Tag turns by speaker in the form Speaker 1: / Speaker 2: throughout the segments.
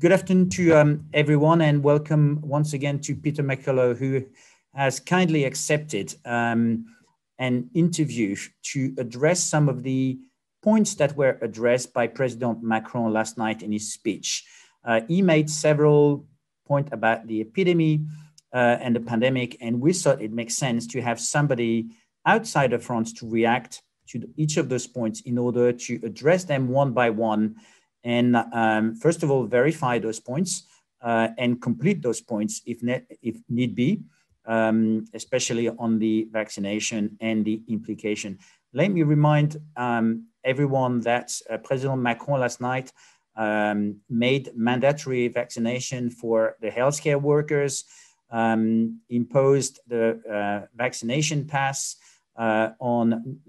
Speaker 1: Good afternoon to everyone, and welcome once again to Peter McCullough, who has kindly accepted an interview to address some of the points that were addressed by President Macron last night in his speech. He made several points about the epidemic and the pandemic, and we thought it makes sense to have somebody outside of France to react to each of those points in order to address them one by one. And first of all, verify those points and complete those points if need be, especially on the vaccination and the implication. Let me remind everyone that President Macron last night made mandatory vaccination for the healthcare workers, imposed the vaccination pass on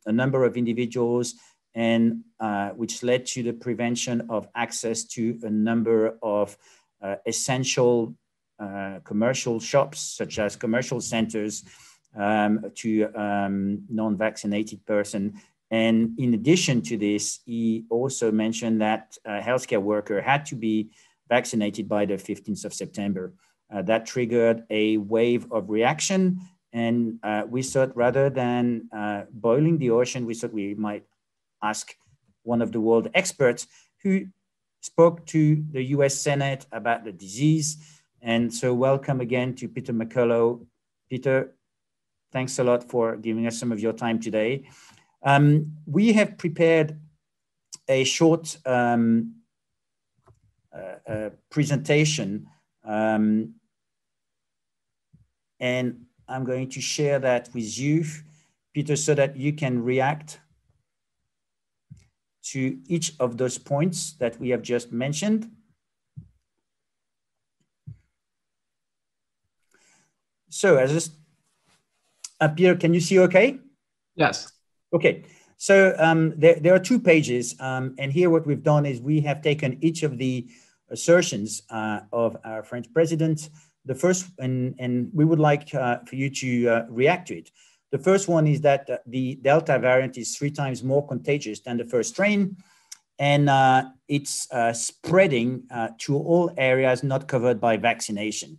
Speaker 1: a number of individuals, and which led to the prevention of access to a number of essential commercial shops, such as commercial centers, to non-vaccinated person. And in addition to this, he also mentioned that a healthcare worker had to be vaccinated by the 15th of September. That triggered a wave of reaction. And we thought, rather than boiling the ocean, we thought we might ask one of the world experts who spoke to the US Senate about the disease. And so welcome again to Peter McCullough. Peter, thanks a lot for giving us some of your time today. We have prepared a short presentation, and I'm going to share that with you, Peter, so that you can react to each of those points that we have just mentioned. So Pierre, can you see okay?
Speaker 2: Yes.
Speaker 1: Okay, so there are 2 pages, and here what we've done is we have taken each of the assertions of our French president. The first, and we would like for you to react to it. The first one is that the Delta variant is 3 times more contagious than the first strain, and it's spreading to all areas not covered by vaccination.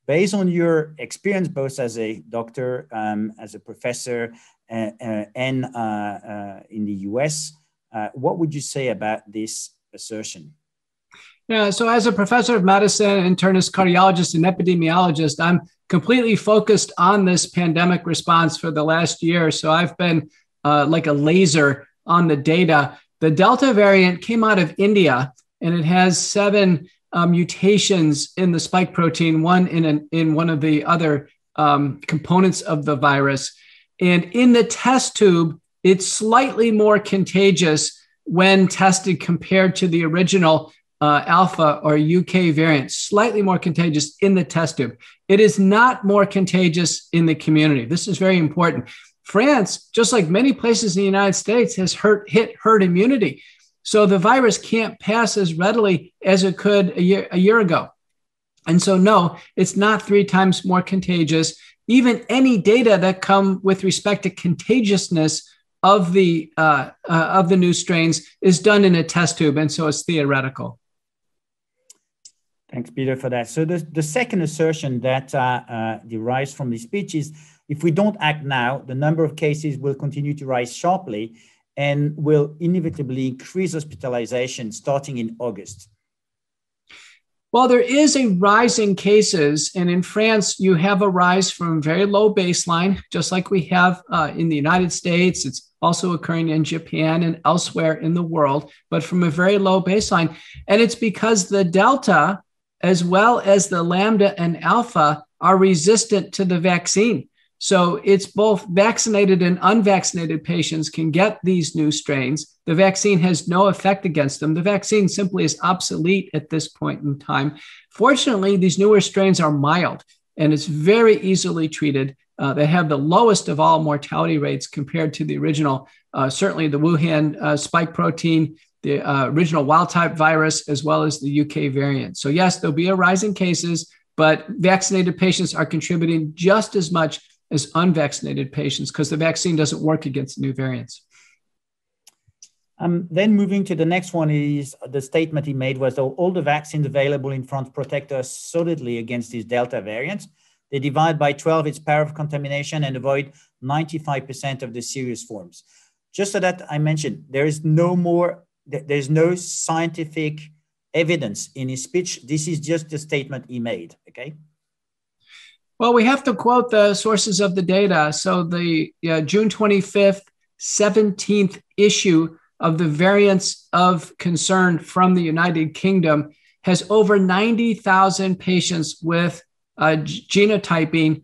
Speaker 1: Based on your experience, both as a doctor, as a professor, and in the US, what would you say about this assertion?
Speaker 2: Yeah, so as a professor of medicine, internist, cardiologist, and epidemiologist, I'm completely focused on this pandemic response for the last year. So I've been like a laser on the data. The Delta variant came out of India, and it has 7 mutations in the spike protein, one in one of the other components of the virus. And in the test tube, it's slightly more contagious when tested compared to the original Alpha or UK variant, slightly more contagious in the test tube. It is not more contagious in the community. This is very important. France, just like many places in the United States, has hit herd immunity. So the virus can't pass as readily as it could a year ago. And so, no, it's not 3 times more contagious. Even any data that come with respect to contagiousness of the new strains is done in a test tube, and so it's theoretical.
Speaker 1: Thanks, Peter, for that. So the second assertion that derives from the speech is, if we don't act now, the number of cases will continue to rise sharply and will inevitably increase hospitalization starting in August.
Speaker 2: Well, there is a rise in cases, and in France, you have a rise from very low baseline, just like we have in the United States. It's also occurring in Japan and elsewhere in the world, but from a very low baseline. And it's because the Delta, as well as the Lambda and Alpha, are resistant to the vaccine. So it's both vaccinated and unvaccinated patients can get these new strains. The vaccine has no effect against them. The vaccine simply is obsolete at this point in time. Fortunately, these newer strains are mild, and it's very easily treated. They have the lowest of all mortality rates compared to the original, certainly the Wuhan spike protein, the original wild type virus, as well as the UK variant. So yes, there'll be a rise in cases, but vaccinated patients are contributing just as much as unvaccinated patients because the vaccine doesn't work against new variants.
Speaker 1: Then moving to the next one is the statement he made was all the vaccines available in France protect us solidly against this Delta variant. They divide by 12 its power of contamination and avoid 95% of the serious forms. Just so that I mentioned, there's no scientific evidence in his speech. This is just the statement he made, okay?
Speaker 2: Well, we have to quote the sources of the data. So the June 25th, 17th issue of the variants of concern from the United Kingdom has over 90,000 patients with genotyping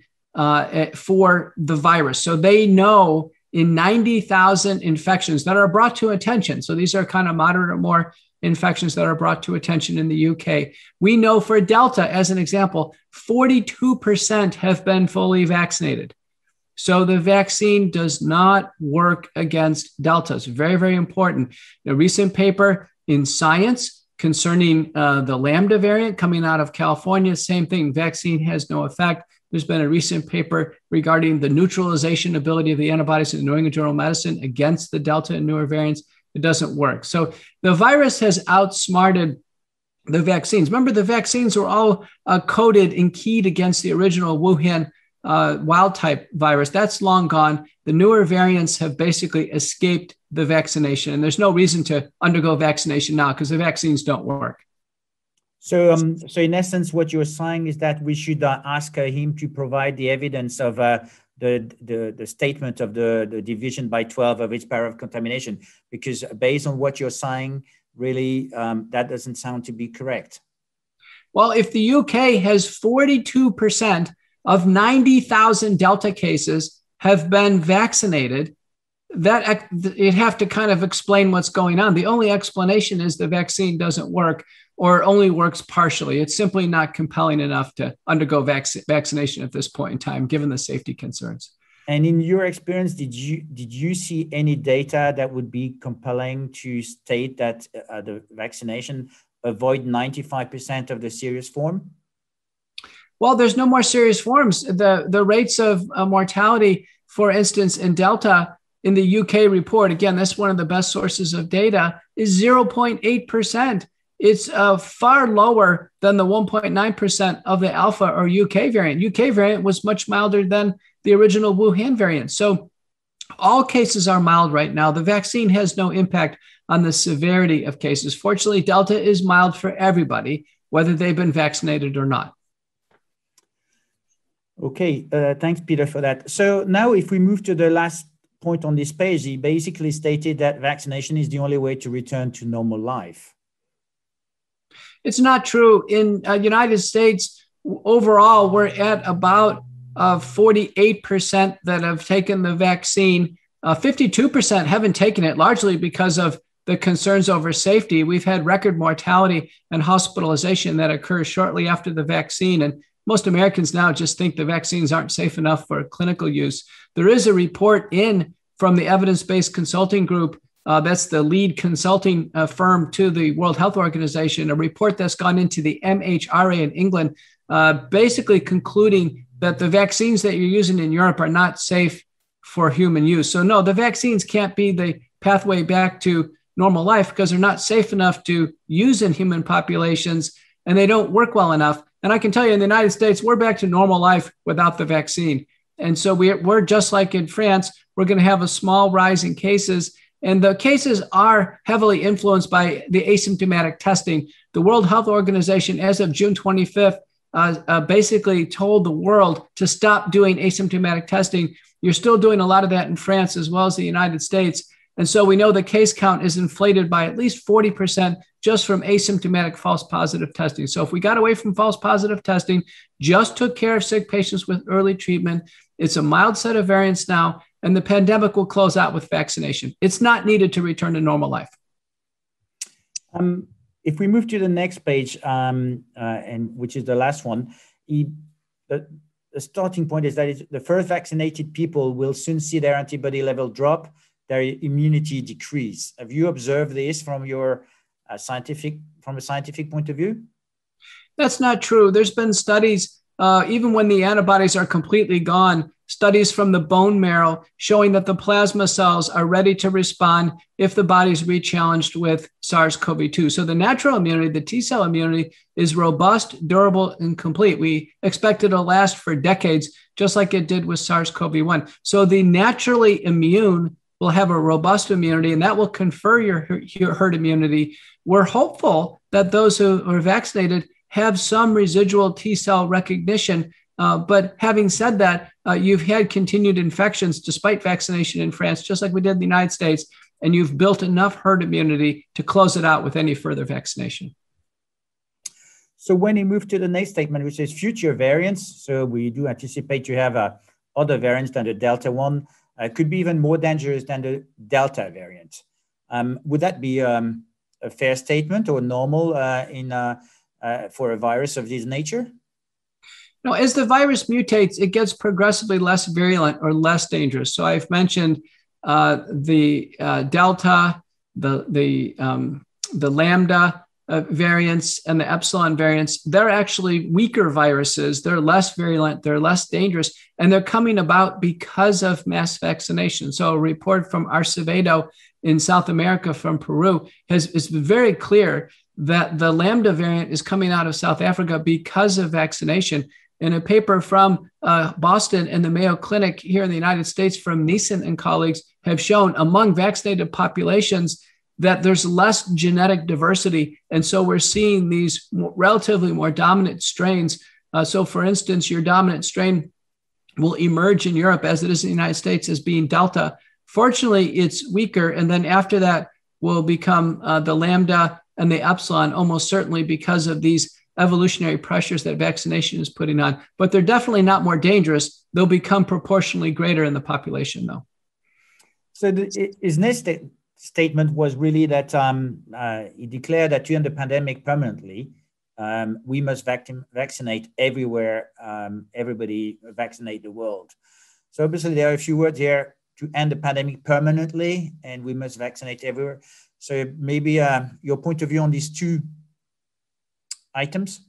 Speaker 2: for the virus. So they know in 90,000 infections that are brought to attention. So these are kind of moderate or more infections that are brought to attention in the UK. We know for Delta, as an example, 42% have been fully vaccinated. So the vaccine does not work against Delta. It's very, very important. A recent paper in Science concerning the Lambda variant coming out of California, same thing, vaccine has no effect. There's been a recent paper regarding the neutralization ability of the antibodies in the New England Journal of Medicine against the Delta and newer variants. It doesn't work. So the virus has outsmarted the vaccines. Remember, the vaccines were all coded and keyed against the original Wuhan wild type virus. That's long gone. The newer variants have basically escaped the vaccination, and there's no reason to undergo vaccination now because the vaccines don't work.
Speaker 1: So in essence, what you're saying is that we should ask him to provide the evidence of the statement of the division by 12 of its power of contamination, because based on what you're saying, really, that doesn't sound to be correct.
Speaker 2: Well, if the UK has 42% of 90,000 Delta cases have been vaccinated, that you'd have to kind of explain what's going on. The only explanation is the vaccine doesn't work or only works partially. It's simply not compelling enough to undergo vaccination at this point in time, given the safety concerns.
Speaker 1: And in your experience, did you see any data that would be compelling to state that the vaccination avoid 95% of the serious form?
Speaker 2: Well, there's no more serious forms. The rates of mortality, for instance, in Delta in the UK report, again, that's one of the best sources of data, is 0.8%. It's far lower than the 1.9% of the Alpha or UK variant. UK variant was much milder than the original Wuhan variant. So all cases are mild right now. The vaccine has no impact on the severity of cases. Fortunately, Delta is mild for everybody, whether they've been vaccinated or not.
Speaker 1: Okay, thanks, Peter, for that. So now if we move to the last point on this page, he basically stated that vaccination is the only way to return to normal life.
Speaker 2: It's not true. In the United States, overall, we're at about 48% that have taken the vaccine. 52% haven't taken it, largely because of the concerns over safety. We've had record mortality and hospitalization that occurs shortly after the vaccine. And most Americans now just think the vaccines aren't safe enough for clinical use. There is a report from the evidence-based consulting group. That's the lead consulting firm to the World Health Organization, a report that's gone into the MHRA in England, basically concluding that the vaccines that you're using in Europe are not safe for human use. So no, the vaccines can't be the pathway back to normal life because they're not safe enough to use in human populations and they don't work well enough. And I can tell you in the United States, we're back to normal life without the vaccine. And so we're just like in France, we're going to have a small rise in cases. And the cases are heavily influenced by the asymptomatic testing. The World Health Organization, as of June 25th, basically told the world to stop doing asymptomatic testing. You're still doing a lot of that in France as well as the United States. And so we know the case count is inflated by at least 40% just from asymptomatic false positive testing. So if we got away from false positive testing, just took care of sick patients with early treatment, it's a mild set of variants now, and the pandemic will close out with vaccination. It's not needed to return to normal life.
Speaker 1: If we move to the next page, and which is the last one, the starting point is that the first vaccinated people will soon see their antibody level drop, their immunity decrease. Have you observed this from a scientific point of view?
Speaker 2: That's not true. There's been studies even when the antibodies are completely gone, studies from the bone marrow showing that the plasma cells are ready to respond if the body's re-challenged with SARS-CoV-2. So the natural immunity, the T-cell immunity, is robust, durable, and complete. We expect it to last for decades, just like it did with SARS-CoV-1. So the naturally immune will have a robust immunity, and that will confer your herd immunity. We're hopeful that those who are vaccinated have some residual T-cell recognition. But having said that, you've had continued infections despite vaccination in France, just like we did in the United States, and you've built enough herd immunity to close it out with any further vaccination.
Speaker 1: So when you move to the next statement, which is future variants, so we do anticipate you have other variants than the Delta one, could be even more dangerous than the Delta variant. Would that be a fair statement or normal for a virus of this nature?
Speaker 2: No, as the virus mutates, it gets progressively less virulent or less dangerous. So I've mentioned the Delta, the Lambda variants, and the Epsilon variants. They're actually weaker viruses. They're less virulent. They're less dangerous, and they're coming about because of mass vaccination. So a report from Acevedo in South America from Peru has been very clear that the Lambda variant is coming out of South Africa because of vaccination. In a paper from Boston and the Mayo Clinic here in the United States from Neeson and colleagues have shown among vaccinated populations that there's less genetic diversity. And so we're seeing these relatively more dominant strains. So for instance, your dominant strain will emerge in Europe as it is in the United States as being Delta. Fortunately, it's weaker. And then after that will become the Lambda and the Epsilon, almost certainly because of these evolutionary pressures that vaccination is putting on. But they're definitely not more dangerous. They'll become proportionally greater in the population, though.
Speaker 1: So his next statement was really that he declared that to end the pandemic permanently, we must vaccinate everywhere, everybody vaccinate the world. So obviously there are a few words here: to end the pandemic permanently, and we must vaccinate everywhere. So maybe your point of view on these two items?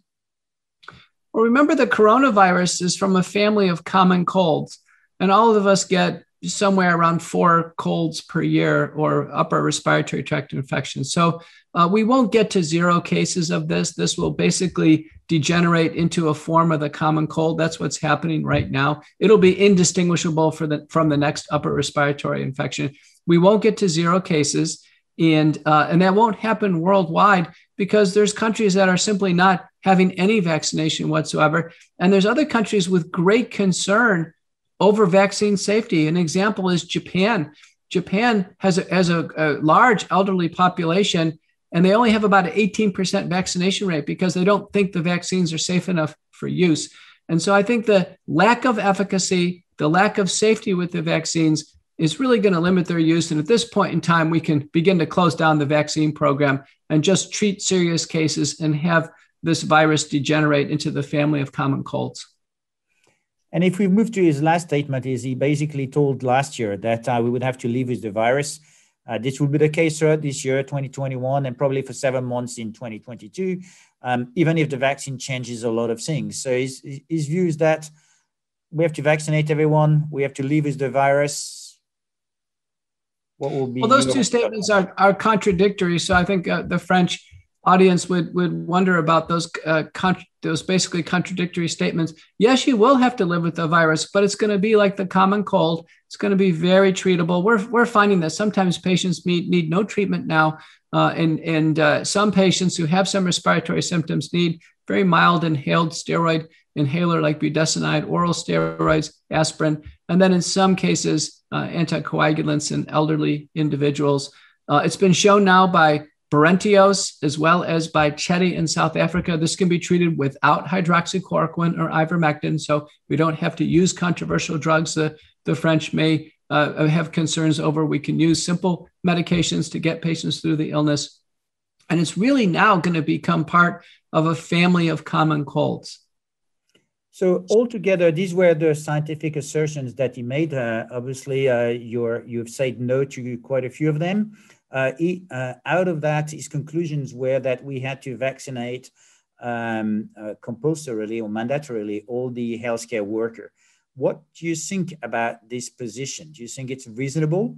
Speaker 2: Well, remember the coronavirus is from a family of common colds, and all of us get somewhere around 4 colds per year or upper respiratory tract infections. So we won't get to 0 cases of this. This will basically degenerate into a form of the common cold. That's what's happening right now. It'll be indistinguishable from the next upper respiratory infection. We won't get to 0 cases, and that won't happen worldwide, because there's countries that are simply not having any vaccination whatsoever. And there's other countries with great concern over vaccine safety. An example is Japan. Japan has a large elderly population, and they only have about an 18% vaccination rate because they don't think the vaccines are safe enough for use. And so I think the lack of efficacy, the lack of safety with the vaccines is really going to limit their use. And at this point in time, we can begin to close down the vaccine program and just treat serious cases and have this virus degenerate into the family of common colds.
Speaker 1: And if we move to his last statement, is he basically told last year that we would have to live with the virus. This will be the case throughout this year, 2021, and probably for 7 months in 2022, even if the vaccine changes a lot of things. So his view is that we have to vaccinate everyone, we have to live with the virus. What will be?
Speaker 2: Well, those two statements are contradictory. So I think the French audience would wonder about those basically contradictory statements. Yes, you will have to live with the virus, but it's going to be like the common cold. It's going to be very treatable. We're finding that sometimes patients need no treatment now, and some patients who have some respiratory symptoms need very mild inhaled steroid inhaler like budesonide, oral steroids, aspirin, and then in some cases, anticoagulants in elderly individuals. It's been shown now by Barentios as well as by Chetty in South Africa. This can be treated without hydroxychloroquine or ivermectin, so we don't have to use controversial drugs the French may have concerns over. We can use simple medications to get patients through the illness. And it's really now going to become part of a family of common colds.
Speaker 1: So altogether, these were the scientific assertions that he made. Obviously, you've said no to quite a few of them. Out of that, his conclusions were that we had to vaccinate compulsorily or mandatorily all the healthcare worker. What do you think about this position? Do you think it's reasonable?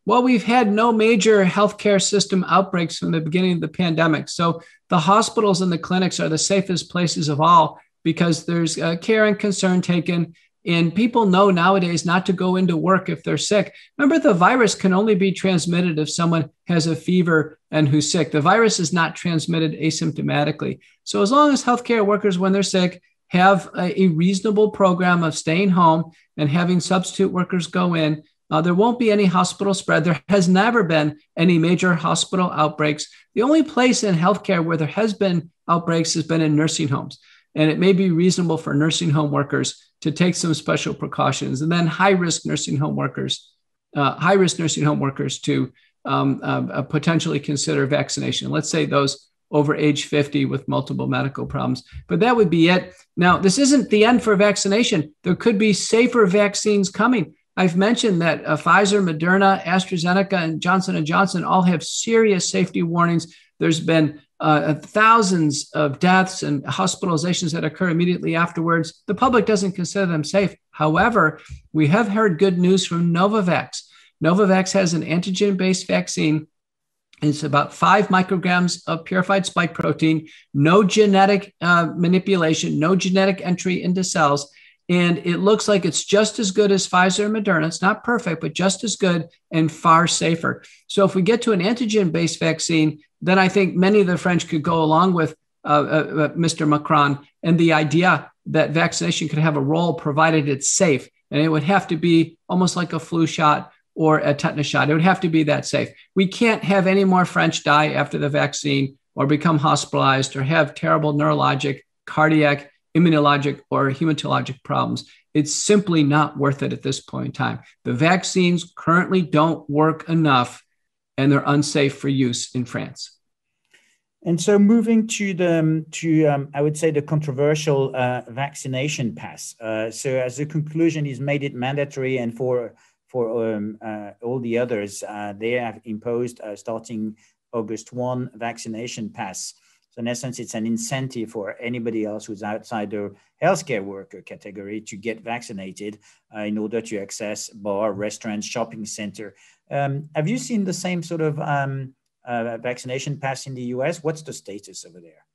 Speaker 2: Well, we've had no major healthcare system outbreaks from the beginning of the pandemic. So the hospitals and the clinics are the safest places of all because there's care and concern taken. And people know nowadays not to go into work if they're sick. Remember, the virus can only be transmitted if someone has a fever and who's sick. The virus is not transmitted asymptomatically. So as long as healthcare workers, when they're sick, have a reasonable program of staying home and having substitute workers go in, there won't be any hospital spread. There has never been any major hospital outbreaks. The only place in healthcare where there has been outbreaks has been in nursing homes. And it may be reasonable for nursing home workers to take some special precautions. And then high-risk nursing home workers to potentially consider vaccination. Let's say those over age 50 with multiple medical problems. But that would be it. Now, this isn't the end for vaccination. There could be safer vaccines coming. I've mentioned that Pfizer, Moderna, AstraZeneca, and Johnson & Johnson all have serious safety warnings. There's been thousands of deaths and hospitalizations that occur immediately afterwards. The public doesn't consider them safe. However, we have heard good news from Novavax. Novavax has an antigen-based vaccine. It's about 5 micrograms of purified spike protein, no genetic manipulation, no genetic entry into cells. And it looks like it's just as good as Pfizer and Moderna. It's not perfect, but just as good and far safer. So if we get to an antigen-based vaccine, then I think many of the French could go along with Mr. Macron and the idea that vaccination could have a role provided it's safe. And it would have to be almost like a flu shot or a tetanus shot. It would have to be that safe. We can't have any more French die after the vaccine or become hospitalized or have terrible neurologic, cardiac, immunologic, or hematologic problems. It's simply not worth it at this point in time. The vaccines currently don't work enough and they're unsafe for use in France.
Speaker 1: And so moving to I would say the controversial vaccination pass. So as a conclusion, he's made it mandatory, and for all the others, they have imposed starting August 1 vaccination pass. So in essence, it's an incentive for anybody else who's outside the healthcare worker category to get vaccinated in order to access bar, restaurants, shopping center. Have you seen the same sort of vaccination pass in the US? What's the status over there?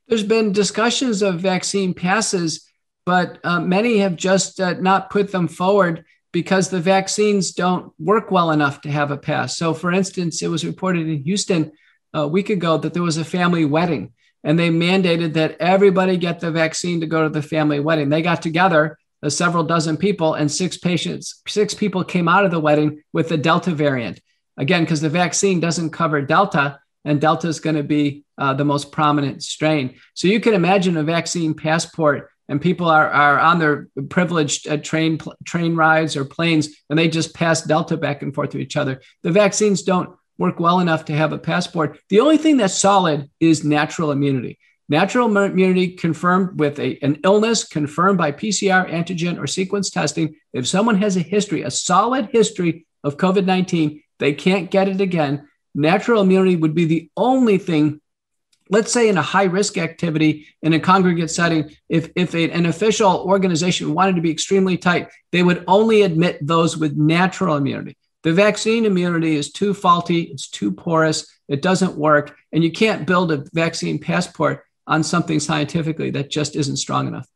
Speaker 2: There's been discussions of vaccine passes, but many have just not put them forward because the vaccines don't work well enough to have a pass. So for instance, it was reported in Houston a week ago that there was a family wedding and they mandated that everybody get the vaccine to go to the family wedding. They got together, several dozen people, and 6 people came out of the wedding with the Delta variant. Again, because the vaccine doesn't cover Delta, and Delta is going to be the most prominent strain. So you can imagine a vaccine passport and people are on their privileged train rides or planes, and they just pass Delta back and forth to each other. The vaccines don't work well enough to have a passport. The only thing that's solid is natural immunity. Natural immunity confirmed with an illness confirmed by PCR, antigen, or sequence testing. If someone has a solid history of COVID-19, they can't get it again. Natural immunity would be the only thing. Let's say in a high-risk activity in a congregate setting, if an official organization wanted to be extremely tight, they would only admit those with natural immunity. The vaccine immunity is too faulty, it's too porous, it doesn't work, and you can't build a vaccine passport on something scientifically that just isn't strong enough.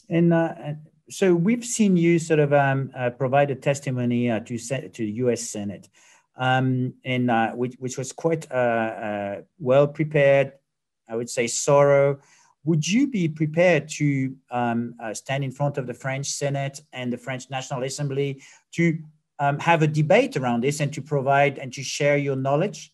Speaker 1: And so we've seen you sort of provide a testimony to the U.S. Senate, which was quite well prepared, I would say thorough. Would you be prepared to stand in front of the French Senate and the French National Assembly to have a debate around this and to provide and to share your knowledge?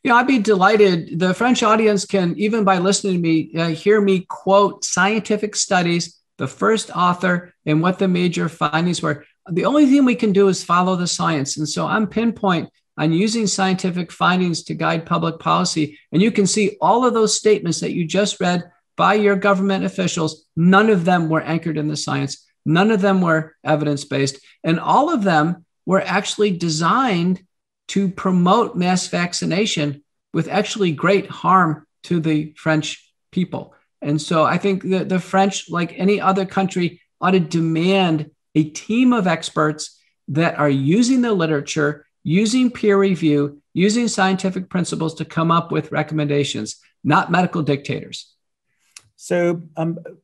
Speaker 2: Yeah, I'd be delighted. The French audience can, even by listening to me, hear me quote scientific studies, the first author, and what the major findings were. The only thing we can do is follow the science. And so I'm pinpoint on using scientific findings to guide public policy. And you can see all of those statements that you just read by your government officials. None of them were anchored in the science. None of them were evidence-based. And all of them were actually designed to promote mass vaccination with actually great harm to the French people. And so I think that the French, like any other country, ought to demand a team of experts that are using the literature, using peer review, using scientific principles to come up with recommendations, not medical dictators.
Speaker 1: So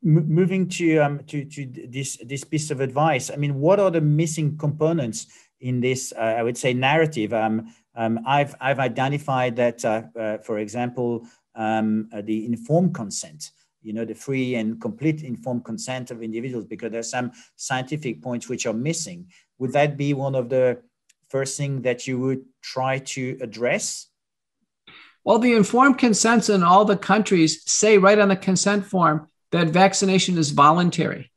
Speaker 1: moving to this piece of advice, I mean, what are the missing components in this, I would say, narrative? I've identified that, for example, the informed consent, the free and complete informed consent of individuals, because there's some scientific points which are missing. Would that be one of the first things that you would try to address?
Speaker 2: Well, the informed consents in all the countries say right on the consent form that vaccination is voluntary.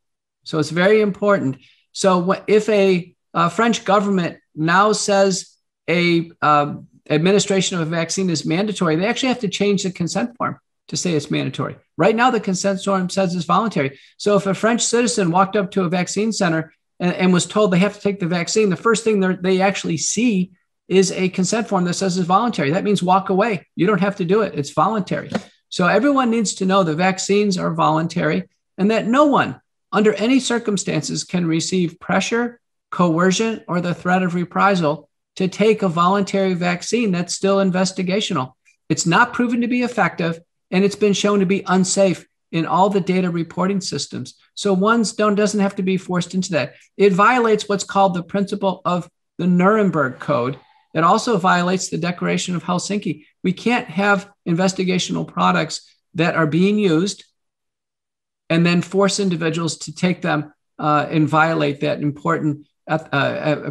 Speaker 2: So it's very important. So if a French government now says administration of a vaccine is mandatory, they actually have to change the consent form to say it's mandatory. Right now, the consent form says it's voluntary. So if a French citizen walked up to a vaccine center and was told they have to take the vaccine, the first thing they actually see is a consent form that says it's voluntary. That means walk away. You don't have to do it. It's voluntary. So everyone needs to know the vaccines are voluntary and that no one under any circumstances can receive pressure, coercion, or the threat of reprisal to take a voluntary vaccine that's still investigational. It's not proven to be effective, and it's been shown to be unsafe in all the data reporting systems. So one doesn't have to be forced into that. It violates what's called the principle of the Nuremberg Code. It also violates the Declaration of Helsinki. We can't have investigational products that are being used and then force individuals to take them and violate that important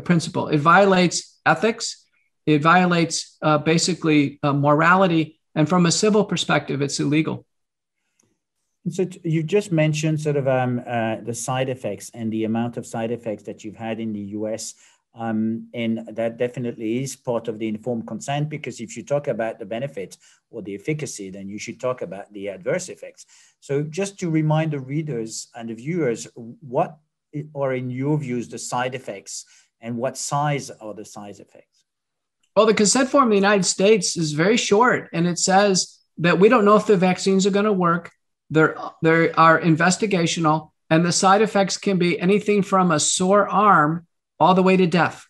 Speaker 2: principle. It violates ethics. It violates basically morality. And from a civil perspective, it's illegal.
Speaker 1: So you just mentioned sort of the side effects and the amount of side effects that you've had in the US. And that definitely is part of the informed consent, because if you talk about the benefit or the efficacy, then you should talk about the adverse effects. So just to remind the readers and the viewers, what are in your views the side effects and what size are the side effects?
Speaker 2: Well, the consent form in the United States is very short, and it says that we don't know if the vaccines are going to work. They are investigational, and the side effects can be anything from a sore arm all the way to death.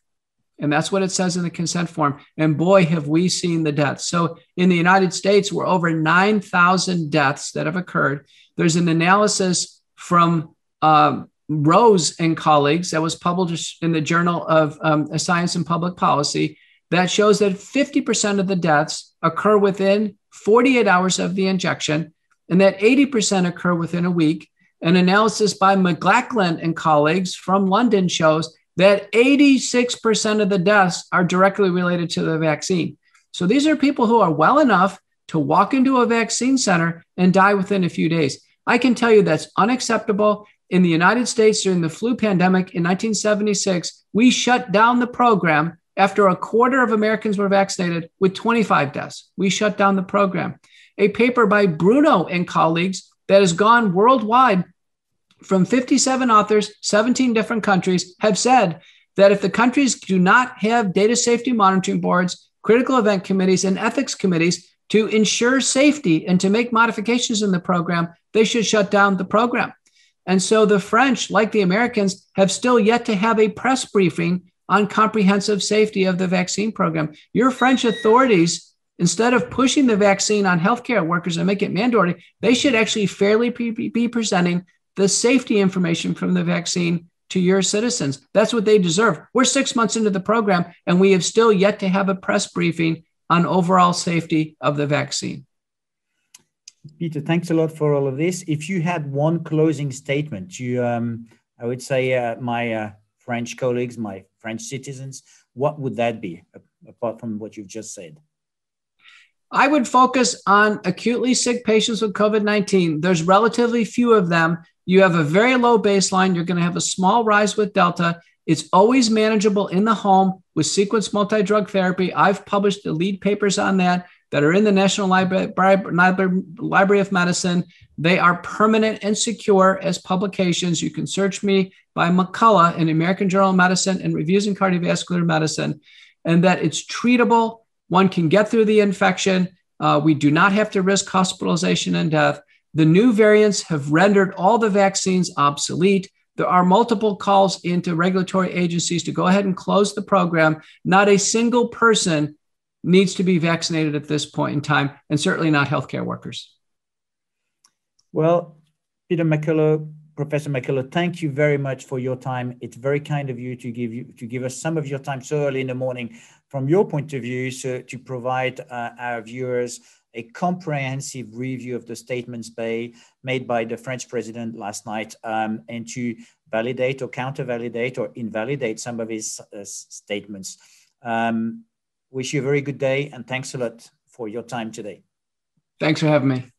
Speaker 2: And that's what it says in the consent form. And boy, have we seen the deaths. So in the United States, we're over 9,000 deaths that have occurred. There's an analysis from Rose and colleagues that was published in the Journal of Science and Public Policy that shows that 50% of the deaths occur within 48 hours of the injection, and that 80% occur within a week. An analysis by McLachlan and colleagues from London shows that 86% of the deaths are directly related to the vaccine. So these are people who are well enough to walk into a vaccine center and die within a few days. I can tell you that's unacceptable. In the United States during the flu pandemic in 1976, we shut down the program after a quarter of Americans were vaccinated with 25 deaths. We shut down the program. A paper by Bruno and colleagues that has gone worldwide from 57 authors, 17 different countries, have said that if the countries do not have data safety monitoring boards, critical event committees, and ethics committees to ensure safety and to make modifications in the program, they should shut down the program. And so the French, like the Americans, have still yet to have a press briefing on comprehensive safety of the vaccine program. Your French authorities, instead of pushing the vaccine on healthcare workers and make it mandatory, they should actually fairly be presenting the safety information from the vaccine to your citizens. That's what they deserve. We're 6 months into the program, and we have still yet to have a press briefing on overall safety of the vaccine.
Speaker 1: Peter, thanks a lot for all of this. If you had one closing statement to, I would say, my French colleagues, my French citizens, what would that be, apart from what you've just said?
Speaker 2: I would focus on acutely sick patients with COVID-19. There's relatively few of them. You have a very low baseline. You're going to have a small rise with Delta. It's always manageable in the home with sequence multi-drug therapy. I've published the lead papers on that are in the National Library of Medicine. They are permanent and secure as publications. You can search me by McCullough in the American Journal of Medicine and Reviews in Cardiovascular Medicine, and that it's treatable. One can get through the infection. We do not have to risk hospitalization and death. The new variants have rendered all the vaccines obsolete. There are multiple calls into regulatory agencies to go ahead and close the program. Not a single person needs to be vaccinated at this point in time, and certainly not healthcare workers.
Speaker 1: Well, Peter McCullough, Professor McCullough, thank you very much for your time. It's very kind of you to give us some of your time so early in the morning from your point of view, so to provide our viewers a comprehensive review of the statements made by the French president last night, and to validate or counter-validate or invalidate some of his statements. Wish you a very good day, and thanks a lot for your time today.
Speaker 2: Thanks for having me.